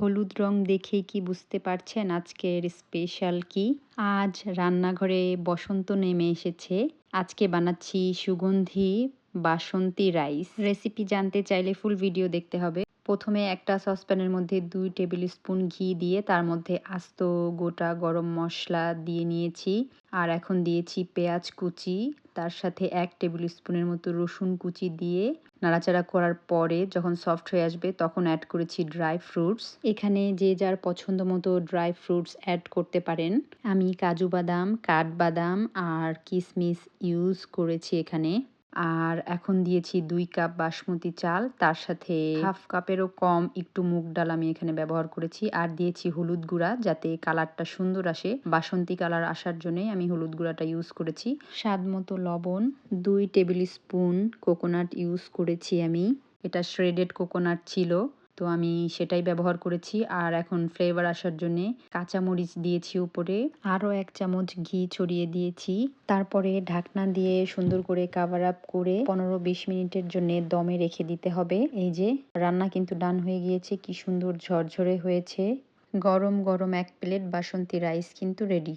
হলুদ রং দেখেই কি বুঝতে পারছেন আজকের স্পেশাল কি? আজ রান্নাঘরে বসন্ত নেমে এসেছে। আজকে বানাচ্ছি সুগন্ধি বাসন্তী রাইস। রেসিপি জানতে চাইলে ফুল ভিডিও দেখতে হবে। প্রথমে একটা সসপ্যানের মধ্যে ২ টেবিল স্পুন ঘি দিয়ে তার মধ্যে আস্ত গোটা গরম মসলা দিয়ে নিয়েছি। আর এখন দিয়েছি পেঁয়াজ কুচি, তার সাথে ১ টেবিল স্পুনের মতো রসুন কুচি দিয়ে নাড়াচাড়া করার পরে যখন সফট হয়ে আসবে তখন অ্যাড করেছি ড্রাই ফ্রুটস। এখানে যে যার পছন্দ মতো ড্রাই ফ্রুটস অ্যাড করতে পারেন। আমি কাজু বাদাম, কাঠবাদাম আর কিশমিশ ইউজ করেছি এখানে। আর এখন দিয়েছি ২ কাপ বাসমতি চাল, তার সাথে হাফ কাপেরও কম একটু মুগ ডাল আমি এখানে ব্যবহার করেছি। আর দিয়েছি হলুদ গুঁড়া যাতে কালারটা সুন্দর আসে। বাসন্তী কালার আসার জন্যই আমি হলুদ গুঁড়াটা ইউজ করেছি। স্বাদ মতো লবণ, ২ টেবিল স্পুন কোকোনাট ইউজ করেছি আমি। এটা শ্রেডেড কোকোনাট ছিল। তো আমি সেটাই ব্যবহার করেছি। আর এখন ফ্লেভার আসার জন্যে কাঁচামরিচ দিয়েছি উপরে। আরও ১ চামচ ঘি ছড়িয়ে দিয়েছি। তারপরে ঢাকনা দিয়ে সুন্দর করে কাভার আপ করে ১৫-২০ মিনিটের জন্যে দমে রেখে দিতে হবে। এই যে রান্না কিন্তু ডান হয়ে গিয়েছে। কি সুন্দর ঝরঝরে হয়েছে। গরম গরম ১ প্লেট বাসন্তী রাইস কিন্তু রেডি।